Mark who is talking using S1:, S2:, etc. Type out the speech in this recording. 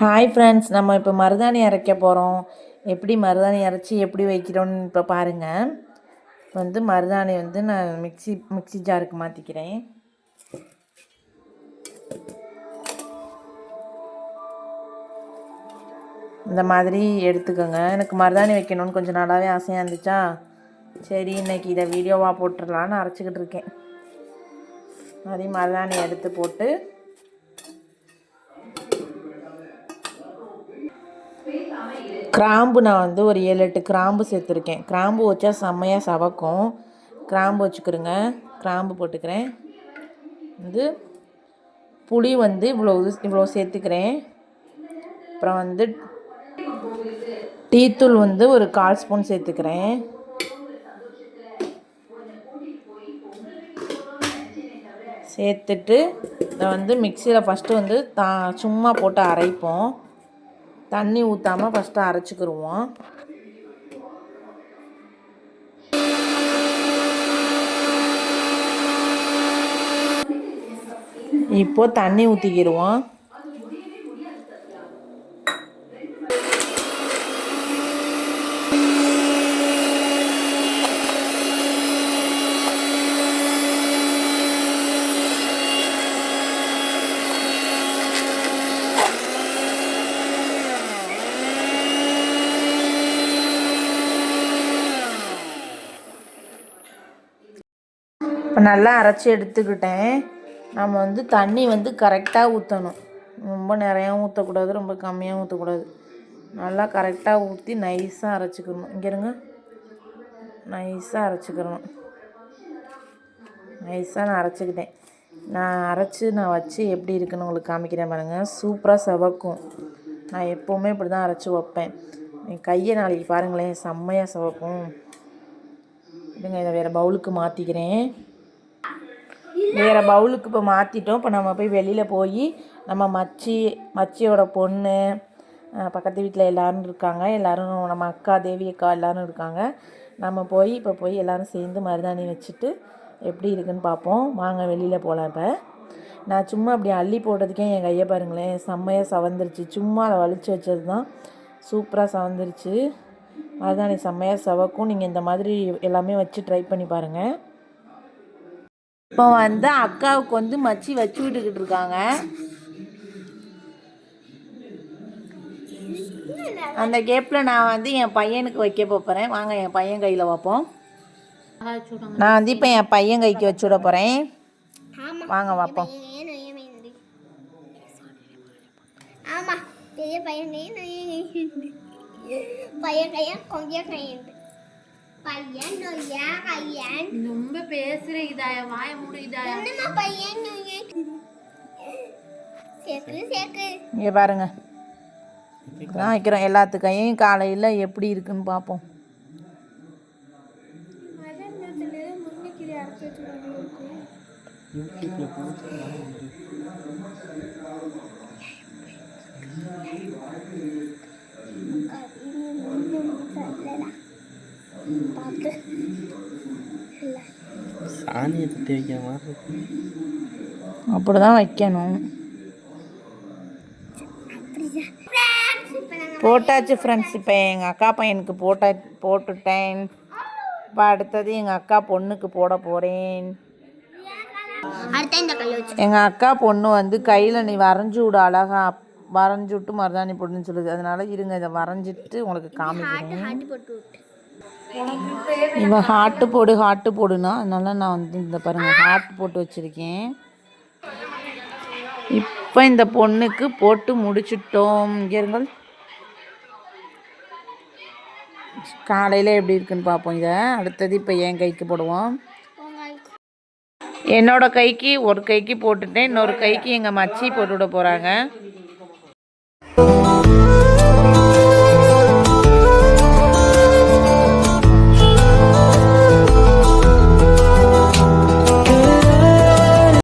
S1: Hi friends, நம்ம இப்போ மருதாணி அரைக்க போகிறோம். எப்படி மருதாணி அரைச்சி எப்படி வைக்கிறோன்னு இப்போ பாருங்கள். இப்போ மருதாணி நான் மிக்ஸி ஜாருக்கு மாற்றிக்கிறேன். இந்த மாதிரி எடுத்துக்கோங்க. எனக்கு மருதாணி வைக்கணும்னு கொஞ்சம் நாளாகவே ஆசையாக இருந்துச்சா, சரி இன்றைக்கி இதை வீடியோவாக போட்டுடலான்னு அரைச்சிக்கிட்டு இருக்கேன். மாதிரி மருதாணி எடுத்து போட்டு கிராம்பு நான் ஒரு 7-8 கிராம்பு சேர்த்துருக்கேன். கிராம்பு வச்சா செம்மையாக சவக்கும். கிராம்பு வச்சுக்கிறேங்க. கிராம்பு போட்டுக்கிறேன். புளி இவ்வளோ சேர்த்துக்கிறேன். அப்புறம் டீத்தூள் ஒரு 1/4 ஸ்பூன் சேர்த்துக்கிறேன். சேர்த்துட்டு இதை மிக்சியில் ஃபஸ்ட்டு சும்மா போட்டு அரைப்போம். தண்ணி ஊற்றாமல் ஃபஸ்ட்டு அரைச்சிக்கிடுவோம். இப்போது தண்ணி ஊற்றிக்கிடுவோம். இப்போ நல்லா அரைச்சி எடுத்துக்கிட்டேன். நம்ம தண்ணி கரெக்டாக ஊற்றணும். ரொம்ப நிறையாவும் ஊற்றக்கூடாது, ரொம்ப கம்மியாகவும் ஊற்றக்கூடாது. நல்லா கரெக்டாக ஊற்றி நைஸாக அரைச்சிக்கணும். இங்கே இருங்க, நைஸாக அரைச்சிக்கிறணும். நைஸாக நான் அரைச்சிக்கிட்டேன். நான் வச்சு எப்படி இருக்குன்னு உங்களுக்கு காமிக்கிறேன் பாருங்கள். சூப்பராக செவக்கும். நான் எப்போவுமே இப்படி தான் அரைச்சி வைப்பேன். என் கையை நாளைக்கு பாருங்களேன், செம்மையாக செவக்கும். இதுங்க, இதை வேறு பவுலுக்கு மாற்றிக்கிறேன். வேறு பவுலுக்கு இப்போ மாற்றிட்டோம். இப்போ நம்ம வெளியில் போய் நம்ம மச்சியோட பொண்ணு, பக்கத்து வீட்டில் எல்லோரும் இருக்காங்க. எல்லோரும் நம்ம அக்கா, தேவி அக்கா எல்லோரும் இருக்காங்க. நம்ம இப்போ எல்லோரும் சேர்ந்து மருதாணி வச்சுட்டு எப்படி இருக்குன்னு பார்ப்போம். வாங்க வெளியில் போகலாம். இப்போ நான் சும்மா அப்படி அள்ளி போட்டதுக்கே என் கையை பாருங்களேன், செம்மையாக சவந்துருச்சு. சும்மா அதை வலிச்சு வச்சது தான் சூப்பராக சவந்துருச்சு. மருதாணி செம்மையாக சவக்கும். நீங்கள் இந்த மாதிரி எல்லாமே வச்சு ட்ரை பண்ணி பாருங்கள். இப்போ அக்காவுக்கு மச்சி வச்சு விட்டுக்கிட்டு இருக்காங்க. அந்த கேப்பில் நான் என் பையனுக்கு வைக்க போகிறேன். வாங்க என் பையன் கையில் வைப்போம். நான் இப்போ என் பையன் கைக்கு வச்சு விட போகிறேன். வாங்க வைப்போம்.
S2: ரொம்ப பேசுற இதாய, வாய மூடு இதாய.
S1: இங்கே பாருங்க, நான் வைக்கிறோம். எல்லாத்துக்கையும் காலையில் எப்படி இருக்குன்னு பார்ப்போம்.
S3: சாணியத்தை தேய்க்கிற மாதிரி
S1: அப்படிதான் வைக்கணும். போட்டாச்சு ஃப்ரெண்ட்ஸ். இப்போ எங்கள் அக்கா பையனுக்கு போட்டுட்டேன். இப்போ அடுத்தது எங்கள் அக்கா பொண்ணுக்கு போட போகிறேன். எங்கள் அக்கா பொண்ணு கையில் நீ வரைஞ்சி விட, அழகா வரைஞ்சி விட்டு மருதாணி போட்டுன்னு சொல்லுது. அதனால இருங்க, இதை வரைஞ்சிட்டு உங்களுக்கு காமிக்கிறேன். இவன் ஹார்ட்டு போடுனா, அதனால நான் இந்த பாருங்கள் ஹார்ட் போட்டு வச்சுருக்கேன். இப்போ இந்த பொண்ணுக்கு போட்டு முடிச்சிட்டோம். இங்கேருங்கள், காலையில் எப்படி இருக்குன்னு பார்ப்போம். இதை அடுத்தது இப்போ என் கைக்கு போடுவோம். என்னோடய கைக்கு ஒரு கைக்கு போட்டுட்டேன். இன்னொரு கைக்கு எங்கள் மச்சி போட்டு விட போகிறாங்க.